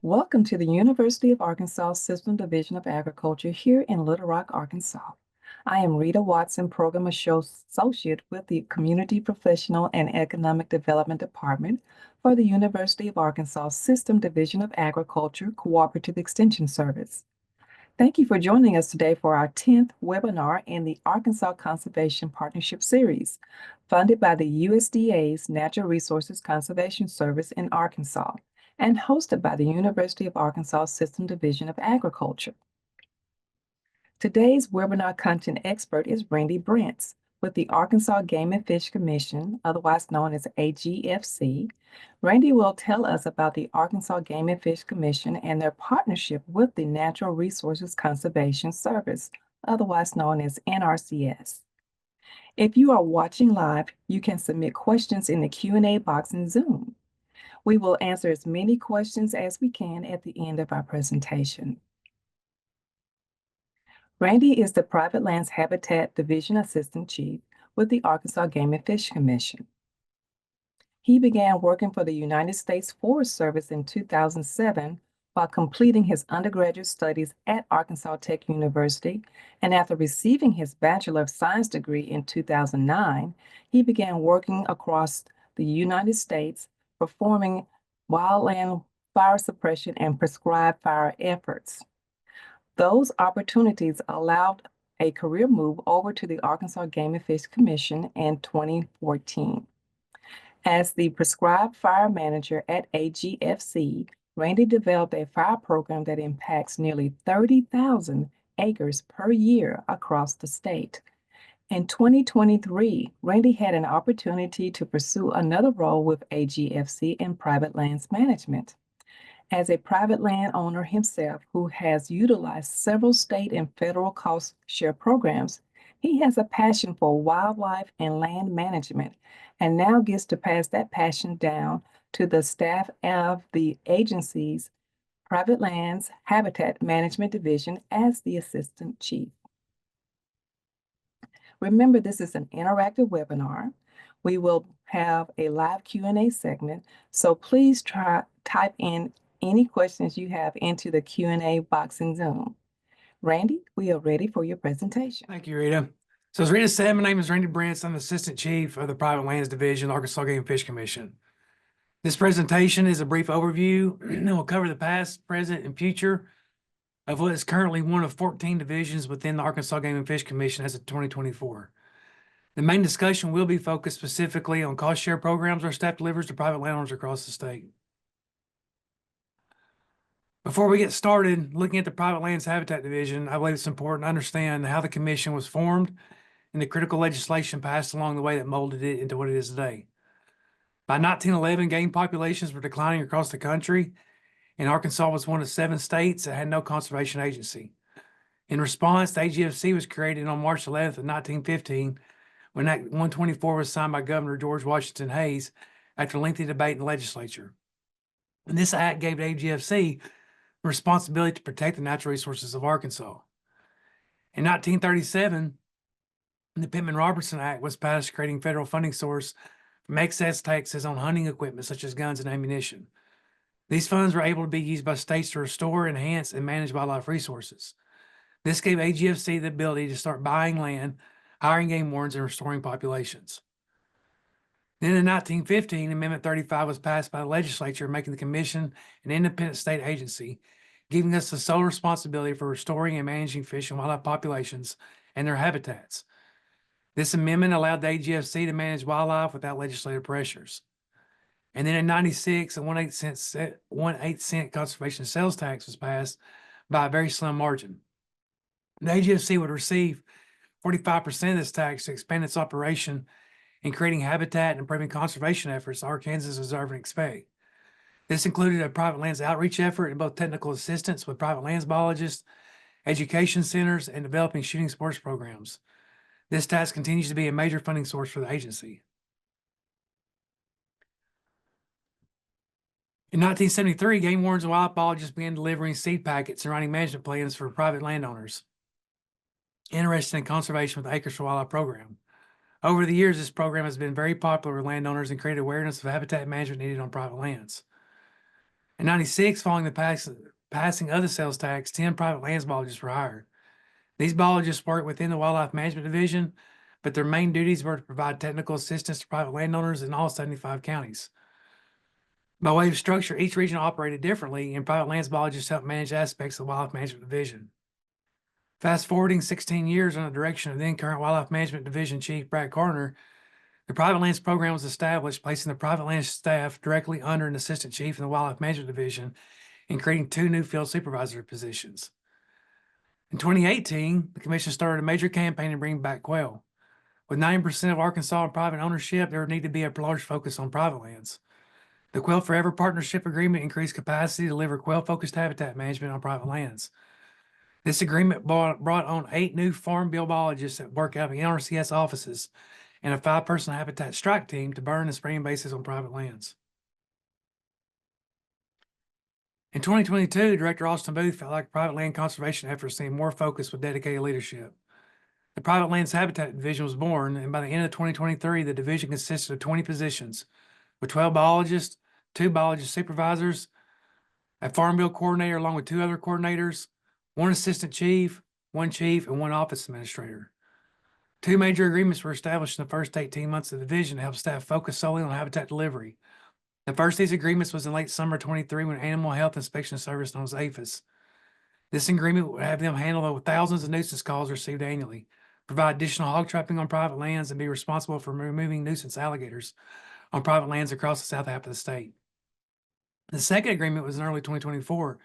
Welcome to the University of Arkansas System Division of Agriculture here in Little Rock, Arkansas. I am Rita Watson, Program Associate with the Community Professional and Economic Development Department for the University of Arkansas System Division of Agriculture Cooperative Extension Service. Thank you for joining us today for our 10th webinar in the Arkansas Conservation Partnership Series, funded by the USDA's Natural Resources Conservation Service in Arkansas and hosted by the University of Arkansas System Division of Agriculture. Today's webinar content expert is Randy Brents with the Arkansas Game and Fish Commission, otherwise known as AGFC. Randy will tell us about the Arkansas Game and Fish Commission and their partnership with the Natural Resources Conservation Service, otherwise known as NRCS. If you are watching live, you can submit questions in the Q&A box in Zoom. We will answer as many questions as we can at the end of our presentation. Randy is the Private Lands Habitat Division Assistant Chief with the Arkansas Game and Fish Commission. He began working for the United States Forest Service in 2007 while completing his undergraduate studies at Arkansas Tech University, and after receiving his Bachelor of Science degree in 2009, he began working across the United States performing wildland fire suppression and prescribed fire efforts. Those opportunities allowed a career move over to the Arkansas Game and Fish Commission in 2014. As the prescribed fire manager at AGFC, Randy developed a fire program that impacts nearly 30,000 acres per year across the state. In 2023, Randy had an opportunity to pursue another role with AGFC in private lands management. As a private landowner himself who has utilized several state and federal cost share programs, he has a passion for wildlife and land management and now gets to pass that passion down to the staff of the agency's Private Lands Habitat Management Division as the Assistant Chief. Remember, this is an interactive webinar. We will have a live Q&A segment, so please type in any questions you have into the Q&A box in Zoom. Randy, we are ready for your presentation. Thank you, Rita. So as Rita said, my name is Randy Brents. I'm the Assistant Chief of the Private Lands Division, Arkansas Game and Fish Commission. This presentation is a brief overview and will cover the past, present, and future of what is currently one of 14 divisions within the Arkansas Game and Fish Commission as of 2024. The main discussion will be focused specifically on cost share programs our staff delivers to private landowners across the state. Before we get started looking at the Private Lands Habitat Division, I believe it's important to understand how the commission was formed and the critical legislation passed along the way that molded it into what it is today. By 1911, game populations were declining across the country, and Arkansas was one of 7 states that had no conservation agency. In response, the AGFC was created on March 11th of 1915, when Act 124 was signed by Governor George Washington Hayes after a lengthy debate in the legislature. And this act gave the AGFC the responsibility to protect the natural resources of Arkansas. In 1937, the Pittman-Robertson Act was passed, creating federal funding source from excess taxes on hunting equipment such as guns and ammunition. These funds were able to be used by states to restore, enhance, and manage wildlife resources. This gave AGFC the ability to start buying land, hiring game wardens, and restoring populations. Then in 1915, Amendment 35 was passed by the legislature, making the commission an independent state agency, giving us the sole responsibility for restoring and managing fish and wildlife populations and their habitats. This amendment allowed the AGFC to manage wildlife without legislative pressures. And then in 96, a 1/8 cent conservation sales tax was passed by a very slim margin. The AGFC would receive 45% of this tax to expand its operation in creating habitat and improving conservation efforts Arkansans deserve and expect. This included a private lands outreach effort and both technical assistance with private lands biologists, education centers, and developing shooting sports programs. This task continues to be a major funding source for the agency. In 1973, game wardens and wildlife biologists began delivering seed packets and writing management plans for private landowners interested in conservation with the Acres for Wildlife program. Over the years, this program has been very popular with landowners and created awareness of habitat management needed on private lands. In 96, following the passing of the sales tax, 10 private lands biologists were hired. These biologists worked within the Wildlife Management Division, but their main duties were to provide technical assistance to private landowners in all 75 counties. By way of structure, each region operated differently, and private lands biologists helped manage aspects of the Wildlife Management Division. Fast forwarding 16 years under the direction of then current Wildlife Management Division Chief Brad Carter, the private lands program was established, placing the private lands staff directly under an assistant chief in the Wildlife Management Division and creating 2 new field supervisor positions. In 2018, the commission started a major campaign to bring back quail. With 90% of Arkansas in private ownership, there would need to be a large focus on private lands. The Quail Forever Partnership Agreement increased capacity to deliver quail-focused habitat management on private lands. This agreement brought on 8 new farm bill biologists that work out of NRCS offices and a 5-person habitat strike team to burn and spraying bases on private lands. In 2022, Director Austin Booth felt like private land conservation efforts seemed more focused with dedicated leadership. The Private Lands Habitat Division was born, and by the end of 2023, the division consisted of 20 positions, with 12 biologists, 2 biologist supervisors, a farm bill coordinator along with 2 other coordinators, 1 assistant chief, 1 chief, and 1 office administrator. 2 major agreements were established in the first 18 months of the division to help staff focus solely on habitat delivery. The first of these agreements was in late summer 23 when Animal Health Inspection Service, known as APHIS. This agreement would have them handle over thousands of nuisance calls received annually, provide additional hog trapping on private lands, and be responsible for removing nuisance alligators on private lands across the south half of the state. The second agreement was in early 2024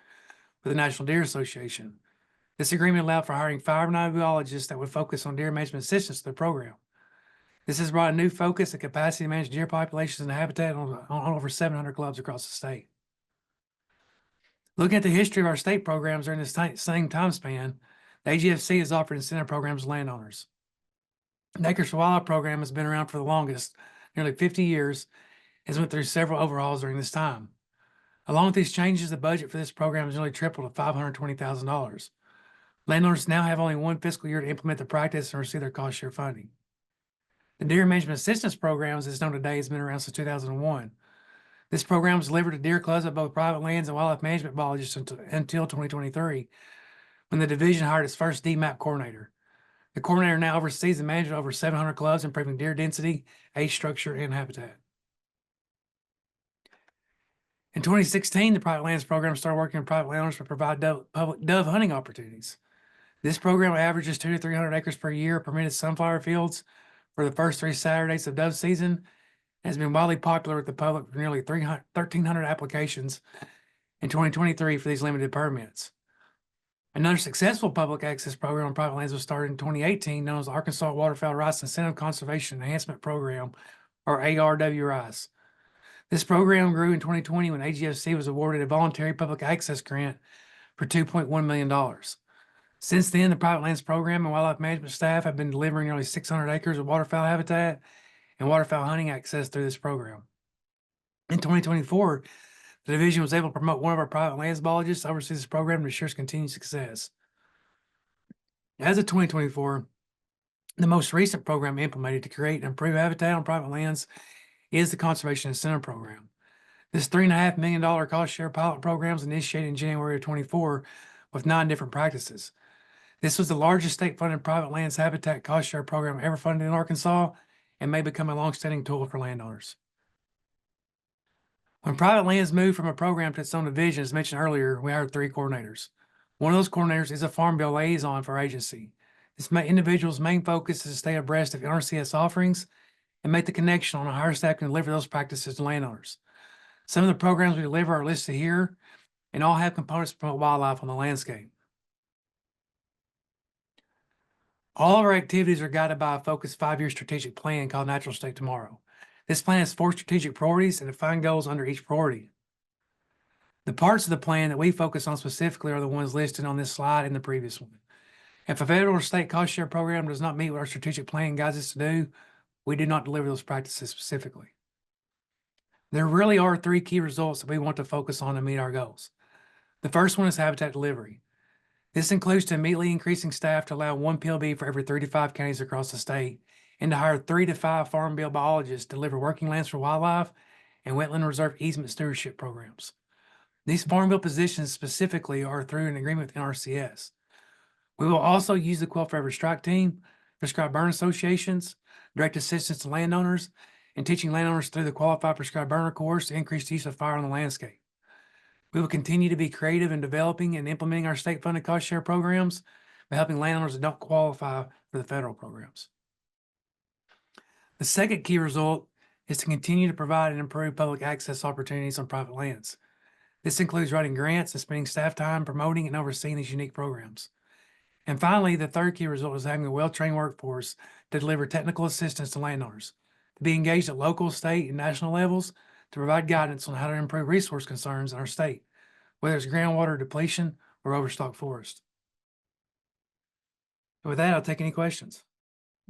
with the National Deer Association. This agreement allowed for hiring 5 biologists that would focus on deer management assistance to the program. This has brought a new focus and capacity to manage deer populations and habitat on over 700 clubs across the state. Looking at the history of our state programs during this same time span, the AGFC has offered incentive programs to landowners. The Acres for Wildlife program has been around for the longest, nearly 50 years, has went through several overhauls during this time. Along with these changes, the budget for this program has nearly tripled to $520,000. Landowners now have only 1 fiscal year to implement the practice and receive their cost share funding. The Deer Management Assistance Program, as it's known today, has been around since 2001. This program was delivered to deer clubs of both private lands and wildlife management biologists until 2023, when the division hired its first DMAP coordinator. The coordinator now oversees the management of over 700 clubs, improving deer density, age structure, and habitat. In 2016, the Private Lands Program started working with private landowners to provide public dove hunting opportunities. This program averages 200 to 300 acres per year, permitted sunflower fields for the first 3 Saturdays of dove season, and has been widely popular with the public with nearly 1,300 applications in 2023 for these limited permits. Another successful public access program on private lands was started in 2018, known as the Arkansas Waterfowl Rice Incentive Conservation Enhancement Program, or ARWRICE. This program grew in 2020 when AGFC was awarded a voluntary public access grant for $2.1 million. Since then, the Private Lands Program and wildlife management staff have been delivering nearly 600 acres of waterfowl habitat and waterfowl hunting access through this program. In 2024, the division was able to promote one of our private lands biologists to oversee this program to ensure its continued success. As of 2024, the most recent program implemented to create and improve habitat on private lands is the Conservation Incentive Program. This $3.5 million cost share pilot program was initiated in January of 24 with 9 different practices. This was the largest state-funded private lands habitat cost share program ever funded in Arkansas and may become a long-standing tool for landowners. When private lands moved from a program to its own division, as mentioned earlier, we hired 3 coordinators. One of those coordinators is a farm bill liaison for our agency. This individual's main focus is to stay abreast of NRCS offerings and make the connection on how our staff can deliver those practices to landowners. Some of the programs we deliver are listed here and all have components to promote wildlife on the landscape. All of our activities are guided by a focused 5-year strategic plan called Natural State Tomorrow. This plan has 4 strategic priorities and defined goals under each priority. The parts of the plan that we focus on specifically are the ones listed on this slide and the previous one. If a federal or state cost share program does not meet what our strategic plan guides us to do, we do not deliver those practices specifically. There really are 3 key results that we want to focus on to meet our goals. The first one is habitat delivery. This includes to immediately increasing staff to allow 1 PLB for every 35 counties across the state, and to hire 3 to 5 farm bill biologists to deliver working lands for wildlife and wetland reserve easement stewardship programs. These Farm Bill positions specifically are through an agreement with NRCS. We will also use the Quell Forever Strike Team, prescribed burn associations, direct assistance to landowners, and teaching landowners through the Qualified Prescribed Burner course to increase the use of fire on the landscape. We will continue to be creative in developing and implementing our state-funded cost share programs by helping landowners that don't qualify for the federal programs. The second key result is to continue to provide and improve public access opportunities on private lands. This includes writing grants and spending staff time promoting and overseeing these unique programs. And finally, the third key result is having a well-trained workforce to deliver technical assistance to landowners, to be engaged at local, state, and national levels to provide guidance on how to improve resource concerns in our state, whether it's groundwater depletion or overstocked forest. With that, I'll take any questions.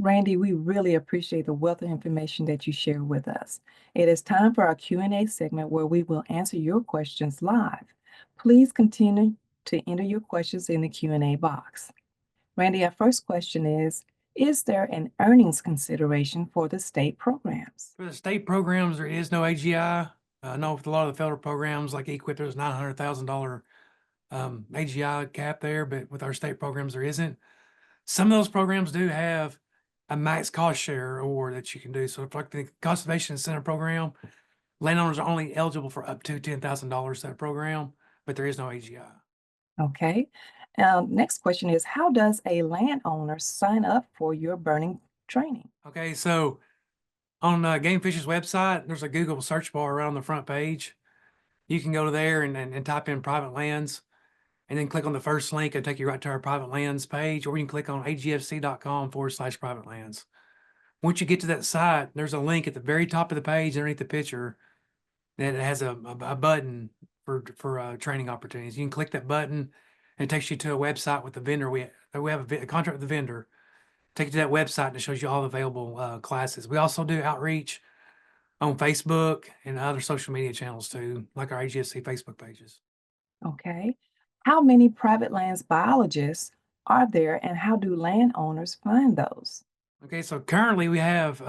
Randy, we really appreciate the wealth of information that you share with us. It is time for our Q&A segment where we will answer your questions live. Please continue to enter your questions in the Q&A box. Randy, our first question is there an earnings consideration for the state programs? For the state programs, there is no AGI. I know with a lot of the federal programs like EQIP, there's $900,000 AGI cap there, but with our state programs, there isn't. Some of those programs do have a max cost share award that you can do. So, if like the Conservation Incentive Program, landowners are only eligible for up to $10,000 that program, but there is no AGI. Okay. Next question is, how does a landowner sign up for your burning training? Okay, so on Game Fish's website, there's a Google search bar around the front page. You can go to there and type in private lands, and then click on the first link and take you right to our private lands page, or you can click on agfc.com/private lands. Once you get to that site, there's a link at the very top of the page underneath the picture that has a button for training opportunities. You can click that button and it takes you to a website with the vendor. We have a contract with the vendor. Take you to that website and it shows you all the available classes. We also do outreach on Facebook and other social media channels too, like our AGFC Facebook pages. Okay. How many private lands biologists are there and how do landowners find those? Okay, so currently we have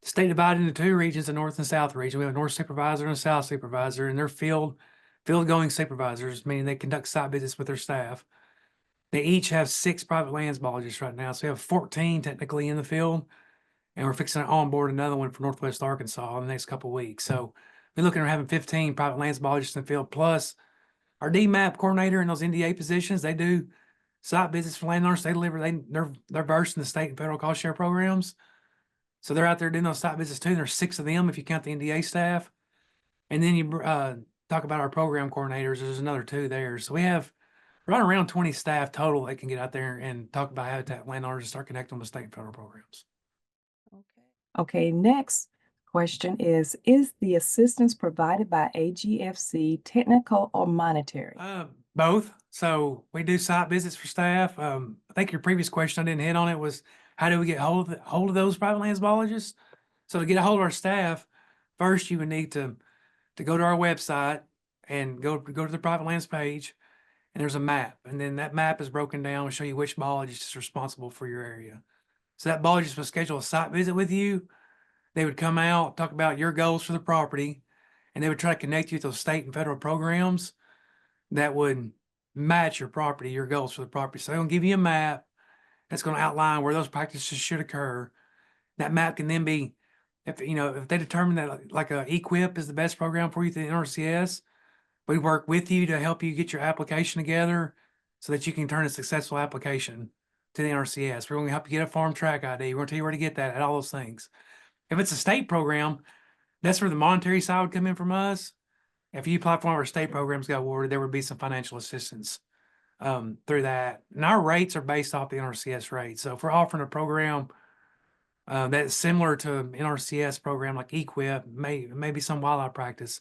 state divided into two regions, the north and south region. We have a north supervisor and a south supervisor, and they're field going supervisors, meaning they conduct site visits with their staff. They each have 6 private lands biologists right now. So we have 14 technically in the field, and we're fixing to onboard another one for Northwest Arkansas in the next couple of weeks. So we're looking at having 15 private lands biologists in the field, plus our DMAP coordinator in those NDA positions. They do site visits for landowners. They deliver, they're versed in the state and federal cost share programs. So they're out there doing those site visits too. There's 6 of them if you count the NDA staff. And then you talk about our program coordinators. There's another 2 there. So we have right around 20 staff total that can get out there and talk about habitat landowners and start connecting them with state and federal programs. Okay, next question is the assistance provided by AGFC technical or monetary? Both. So we do site visits for staff. I think your previous question, I didn't hit on it, was how do we get hold of those private lands biologists? So to get a hold of our staff, first you would need to go to our website and go to the private lands page, and there's a map. And then that map is broken down and show you which biologist is responsible for your area. So that biologist will schedule a site visit with you. They would come out, talk about your goals for the property, and they would try to connect you with those state and federal programs that would match your property, your goals for the property. So they're gonna give you a map that's gonna outline where those practices should occur. That map can then be, if they determine that like a EQIP is the best program for you through the NRCS, we work with you to help you get your application together so that you can turn a successful application to the NRCS. We're going to help you get a farm track ID. We're going to tell you where to get that and all those things. If it's a state program, that's where the monetary side would come in from us. If you apply for one of our state programs got awarded, there would be some financial assistance through that. And our rates are based off the NRCS rate. So if we're offering a program that's similar to an NRCS program like EQIP, maybe some wildlife practice,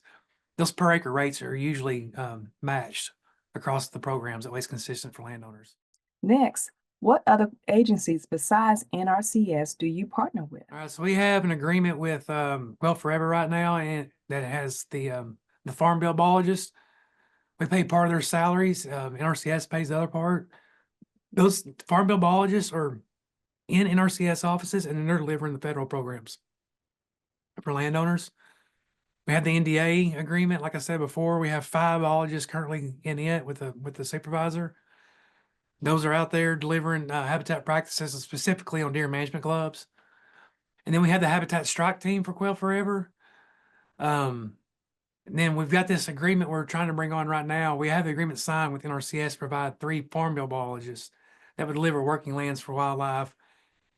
those per acre rates are usually matched across the programs. That way it's consistent for landowners. Next, what other agencies besides NRCS do you partner with? All right, so we have an agreement with Quell Forever right now, and that has the Farm Bill biologists. We pay part of their salaries. NRCS pays the other part. Those Farm Bill biologists are in NRCS offices, and then they're delivering the federal programs for landowners. We have the NDA agreement. Like I said before, we have 5 biologists currently in it with the supervisor. Those are out there delivering habitat practices specifically on deer management clubs. And then we have the habitat strike team for Quail Forever. And then we've got this agreement we're trying to bring on right now. We have the agreement signed with NRCS to provide 3 farm bill biologists that would deliver working lands for wildlife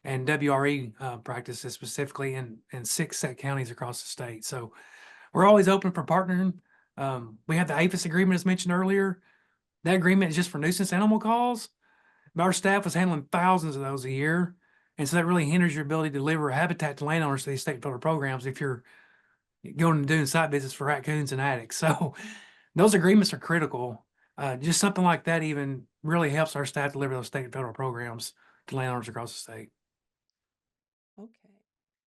and WRE practices specifically in 6 set counties across the state. So we're always open for partnering. We have the APHIS agreement as mentioned earlier. That agreement is just for nuisance animal calls. But our staff was handling thousands of those a year. And so that really hinders your ability to deliver habitat to landowners to these state federal programs if you're going and doing site visits for raccoons and addicts. So those agreements are critical. Just something like that even really helps our staff deliver those state and federal programs to landowners across the state. Okay.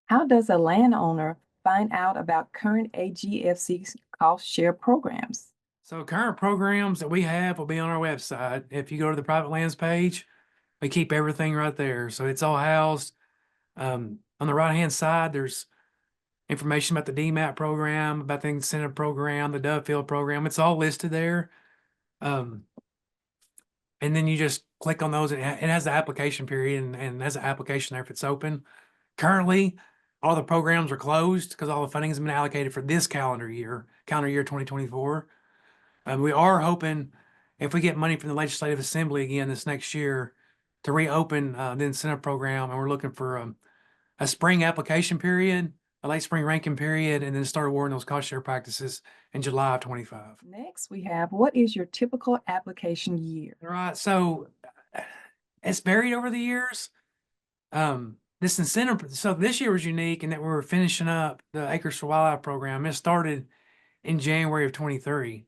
How does a landowner find out about current AGFC cost share programs? So current programs that we have will be on our website. If you go to the private lands page, we keep everything right there. So it's all housed. On the right-hand side, there's information about the DMAP program, about the incentive program, the Dovetail program. It's all listed there. And then you just click on those. It has the application period and has an application there if it's open. Currently, all the programs are closed because all the funding has been allocated for this calendar year 2024. We are hoping if we get money from the Legislative Assembly again this next year to reopen the incentive program, and we're looking for a spring application period, a late spring ranking period, and then start awarding those cost share practices in July of 25. Next, we have what is your typical application year? All right, so it's varied over the years. This incentive, so this year was unique in that we were finishing up the Acres for Wildlife program. It started in January of 23.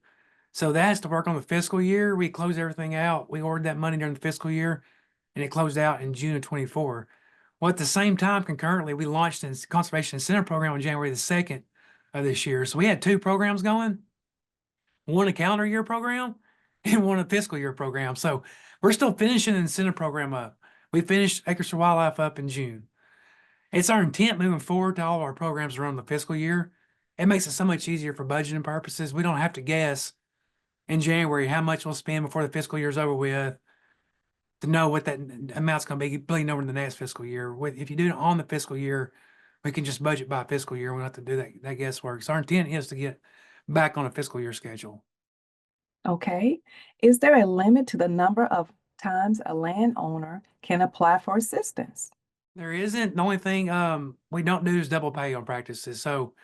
So that has to work on the fiscal year. We closed everything out. We ordered that money during the fiscal year and it closed out in June of 24. Well, at the same time, concurrently, we launched a conservation incentive program on January the 2nd of this year. So we had 2 programs going, one a calendar year program and one a fiscal year program. So we're still finishing the incentive program up. We finished Acres for Wildlife up in June. It's our intent moving forward to all of our programs around the fiscal year. It makes it so much easier for budgeting purposes. We don't have to guess in January how much we'll spend before the fiscal year is over with to know what that amount's going to be bleeding over in the next fiscal year. If you do it on the fiscal year, we can just budget by fiscal year. We don't have to do that guesswork. So our intent is to get back on a fiscal year schedule. Okay. Is there a limit to the number of times a landowner can apply for assistance? There isn't. The only thing we don't do is double pay on practices. So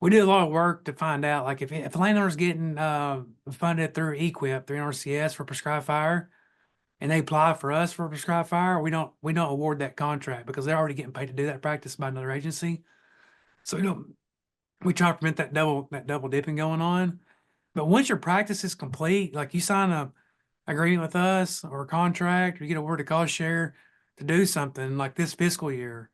we do a lot of work to find out, like if a landowner's getting funded through EQIP, through NRCS for prescribed fire, and they apply for us for prescribed fire, we don't award that contract because they're already getting paid to do that practice by another agency. So we try to prevent that double dipping going on. But once your practice is complete, like you sign a agreement with us or a contract, or you get awarded cost share to do something like this fiscal year.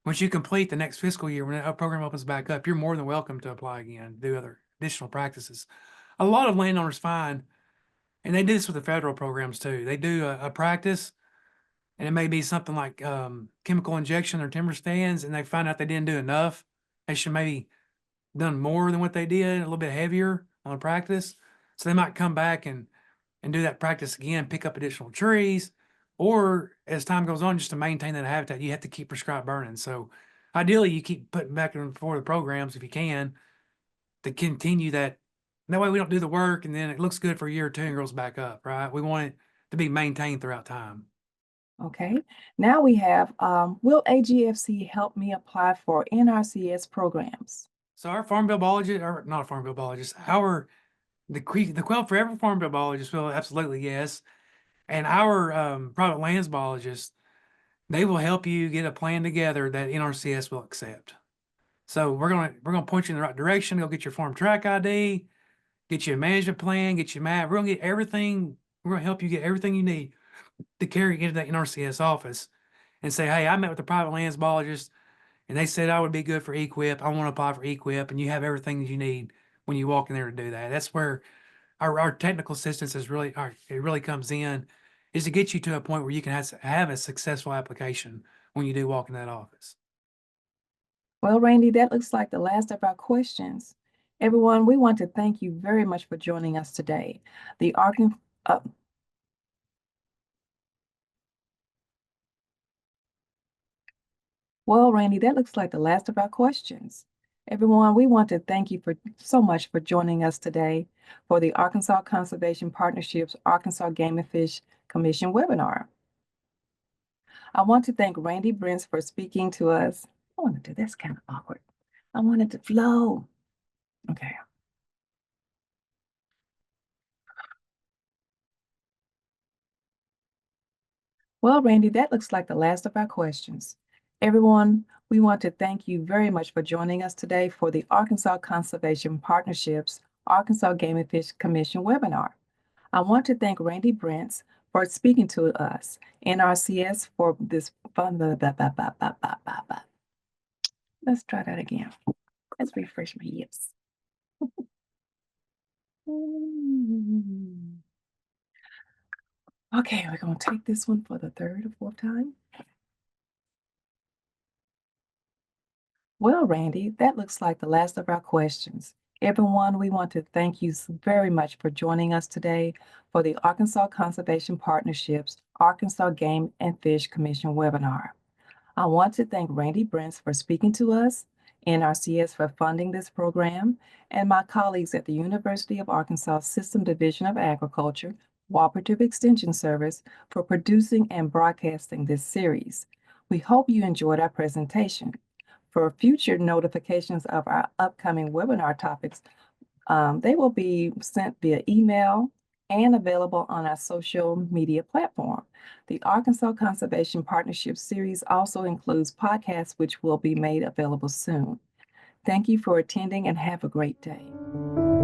Once you complete the next fiscal year, when that program opens back up, you're more than welcome to apply again, do other additional practices. A lot of landowners find, and they do this with the federal programs too. They do a practice, and it may be something like chemical injection or timber stands, and they find out they didn't do enough. They should maybe done more than what they did, a little bit heavier on the practice. So they might come back and do that practice again, pick up additional trees, or as time goes on, just to maintain that habitat, you have to keep prescribed burning. So ideally, you keep putting back and forth the programs if you can to continue that. That way we don't do the work and then it looks good for a year or two and goes back up, right? We want it to be maintained throughout time. Okay. Now we have, will AGFC help me apply for NRCS programs? So our farm bill biologist, or not a farm bill biologist, the Quail Forever farm bill biologist will absolutely yes. And our private lands biologists, they will help you get a plan together that NRCS will accept. So we're gonna point you in the right direction. Go get your farm track ID, get you a management plan, get you a map. We're gonna get everything. We're gonna help you get everything you need to carry into that NRCS office and say, hey, I met with the private lands biologist and they said I would be good for EQIP. I want to apply for EQIP, and you have everything that you need when you walk in there to do that. That's where our technical assistance is really, it really comes in, is to get you to a point where you can have a successful application when you do walk in that office. Well, Randy, that looks like the last of our questions. Everyone, we want to thank you very much for joining us today. The Arkan, uh, well, Randy, that looks like the last of our questions. Everyone, we want to thank you so much for joining us today for the Arkansas Conservation Partnership's Arkansas Game and Fish Commission webinar. I want to thank Randy Brents for speaking to us. I want to do this kind of awkward. I want it to flow. Okay. Well, Randy, that looks like the last of our questions. Everyone, we want to thank you very much for joining us today for the Arkansas Conservation Partnership's Arkansas Game and Fish Commission webinar. I want to thank Randy Brents for speaking to us, NRCS for this fun. Let's try that again. Let's refresh my hips. Okay, we're going to take this one for the third or fourth time. Well, Randy, that looks like the last of our questions. Everyone, we want to thank you very much for joining us today for the Arkansas Conservation Partnership's Arkansas Game and Fish Commission webinar. I want to thank Randy Brents for speaking to us, NRCS for funding this program, and my colleagues at the University of Arkansas System Division of Agriculture, Cooperative Extension Service for producing and broadcasting this series. We hope you enjoyed our presentation. For future notifications of our upcoming webinar topics, they will be sent via email and available on our social media platform. The Arkansas Conservation Partnership Series also includes podcasts, which will be made available soon. Thank you for attending and have a great day.